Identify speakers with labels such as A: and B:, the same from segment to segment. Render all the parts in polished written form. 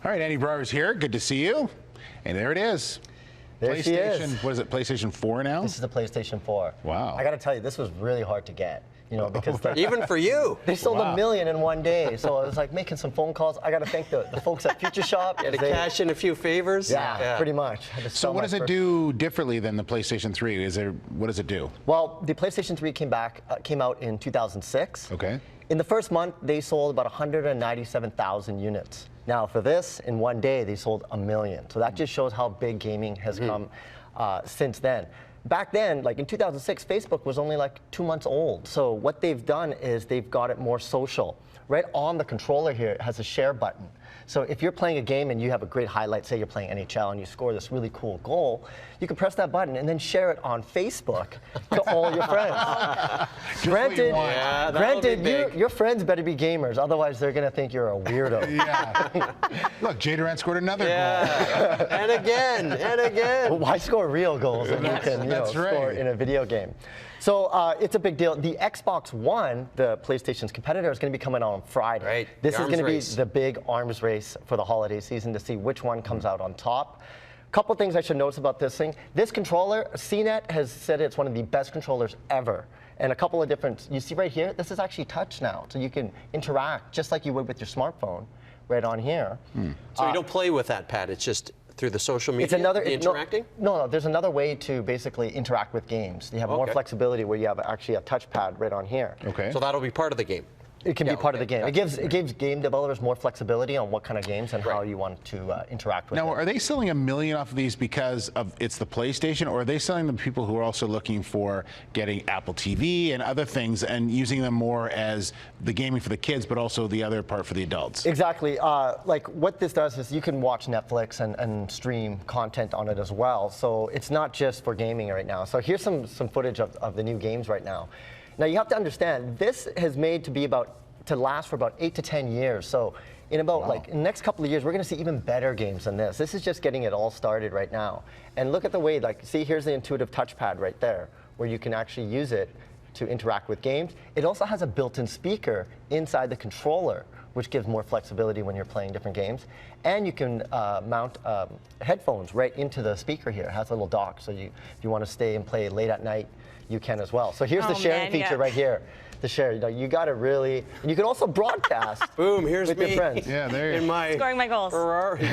A: All right, Andy Baryer is here. Good to see you. And there it is.
B: There she is.
A: What is it, PlayStation 4 now?
B: This is the PlayStation 4.
A: Wow.
B: I got to tell you, this was really hard to get. You know, because
C: even for you,
B: they sold 1 million in one day. So I was like making some phone calls. I got to thank the folks at Future Shop.
C: You had to cash in a few favors.
B: Yeah, pretty much.
A: So what does it do differently than the PlayStation 3? What does it do?
B: Well, the PlayStation 3 came out in 2006.
A: Okay.
B: In the first month, they sold about 197,000 units. Now, for this, in one day, they sold 1 million. So that just shows how big gaming has come since then. Back then, like in 2006, Facebook was only like 2 months old. So what they've done is they've got it more social. Right on the controller here, it has a share button. So if you're playing a game and you have a great highlight, say you're playing NHL and you score this really cool goal, you can press that button and then share it on Facebook to all your friends. Granted, your friends better be gamers, otherwise they're going to think you're a weirdo.
A: Yeah. Look, Jay Durant scored another goal.
C: And again, and again.
B: Well, why score real goals if you can score in a video game? So it's a big deal. The Xbox One, the PlayStation's competitor, is going to be coming out on Friday.
C: Right.
B: This is going to be the big arms race for the holiday season to see which one comes out on top. Couple things I should notice about this thing. This controller, CNET has said it's one of the best controllers ever. And a couple of different, you see right here, this is actually touch now. So you can interact just like you would with your smartphone right on here.
C: So you don't play with that pad, it's just through the social media, interacting?
B: No, there's another way to basically interact with games. You have more flexibility where you have actually a touchpad right on here.
A: Okay.
C: So that'll be part of the game.
B: It can be part of the game. It gives game developers more flexibility on what kind of games and how you want to interact with them.
A: Now, are they selling 1 million off of these because it's the PlayStation, or are they selling them to people who are also looking for getting Apple TV and other things and using them more as the gaming for the kids, but also the other part for the adults?
B: Exactly. Like what this does is you can watch Netflix and stream content on it as well. So it's not just for gaming right now. So here's some footage of the new games right now. Now you have to understand, this is made to last for about 8 to 10 years. So in about in the next couple of years, we're going to see even better games than this. This is just getting it all started right now. And look at the way, see, here's the intuitive touchpad right there, where you can actually use it to interact with games. It also has a built-in speaker inside the controller, which gives more flexibility when you're playing different games. And you can mount headphones right into the speaker here. It has a little dock, so if you want to stay and play late at night, you can as well. So here's the sharing feature right here. The share, you got to really, and you can also broadcast.
C: Boom, here's
B: with
C: me.
B: Your friends.
A: Yeah, there you
D: go. Scoring my goals.
C: Ferrari.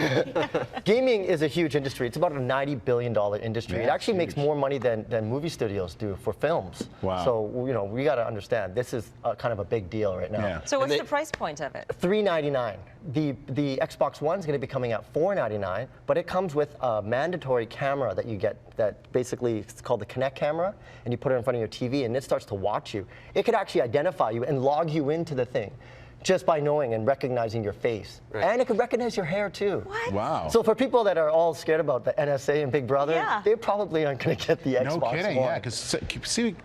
B: Gaming is a huge industry. It's about a $90 billion industry.
A: Yeah,
B: it actually makes more money than movie studios do for films.
A: Wow.
B: So we got to understand this is kind of a big deal right now.
A: Yeah.
D: So what's the price point of it?
B: $399. The Xbox One is going to be coming at $499, but it comes with a mandatory camera that you get that basically it's called the Kinect camera, and you put it in front of your TV, and it starts to watch you. It could actually identify you and log you into the thing just by knowing and recognizing your face. Right. And it can recognize your hair too.
D: What?
A: Wow.
B: So for people that are all scared about the NSA and Big Brother, they probably aren't going to get the Xbox One.
A: No kidding, yeah, because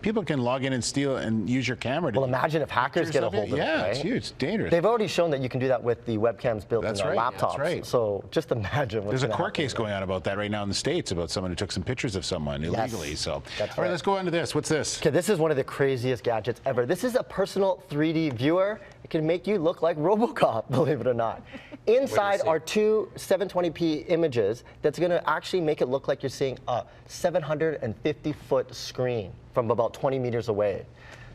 A: people can log in and steal and use your camera.
B: Well, imagine if hackers get a hold of it,
A: Yeah,
B: right?
A: it's huge, it's dangerous.
B: They've already shown that you can do that with the webcams built in their laptops.
A: That's right.
B: So just imagine what's
A: There's a court case going on about that right now in the States about someone who took some pictures of someone illegally. So, all right, let's go on to this. What's this?
B: Okay, this is one of the craziest gadgets ever. This is a personal 3D viewer. It can make you look like RoboCop, believe it or not. Inside are two 720p images that's going to actually make it look like you're seeing a 750-foot screen from about 20 meters away.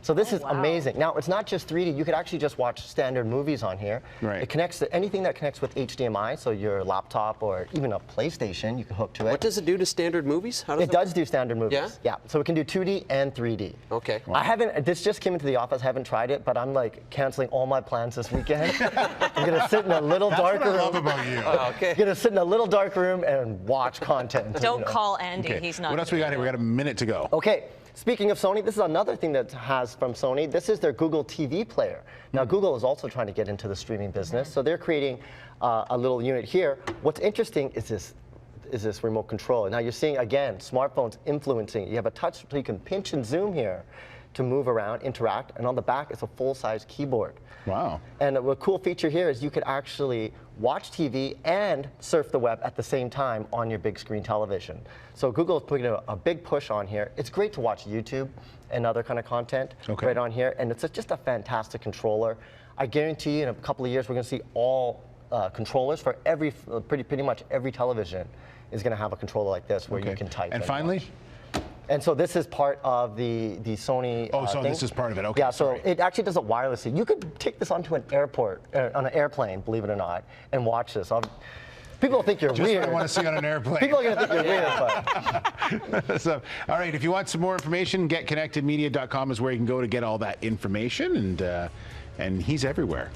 B: So this is amazing. Now, it's not just 3D. You could actually just watch standard movies on here.
A: Right.
B: It connects to anything that connects with HDMI, so your laptop or even a PlayStation, you can hook to it.
C: What does it do to standard movies? How does
B: it does do standard movies.
C: Yeah?
B: Yeah. So it can do 2D and 3D.
C: Okay.
B: Wow. I haven't, this just came into the office, I haven't tried it, but I'm like canceling all my plans this weekend. I'm going to sit in a little dark room.
A: That's what I love about you.
C: Okay.
B: I'm going to sit in a little dark room and watch content.
D: Don't call Andy, he's not.
A: What else we got here? We got a minute to go.
B: Okay. Speaking of Sony, this is another thing that has from Sony. This is their Google TV player. Now, Google is also trying to get into the streaming business, so they're creating a little unit here. What's interesting is this remote control. Now, you're seeing, again, smartphones influencing. You have a touch, so you can pinch and zoom here to move around, interact, and on the back is a full-size keyboard.
A: Wow.
B: And a cool feature here is you could actually watch TV and surf the web at the same time on your big screen television. So Google is putting a big push on here. It's great to watch YouTube and other kind of content right on here, and it's just a fantastic controller. I guarantee you in a couple of years we're going to see all controllers for pretty much every television is going to have a controller like this where you can type.
A: And finally.
B: Watch. And so this is part of the Sony.
A: Oh, so
B: thing.
A: this is part of it. Okay.
B: Yeah. So
A: sorry.
B: it actually does it wirelessly. You could take this onto an airport, on an airplane, believe it or not, and watch this. People think you're weird.
A: I want to see on an airplane.
B: People are going to think you're weird, but.
A: So, all right, if you want some more information, getconnectedmedia.com is where you can go to get all that information, and he's everywhere.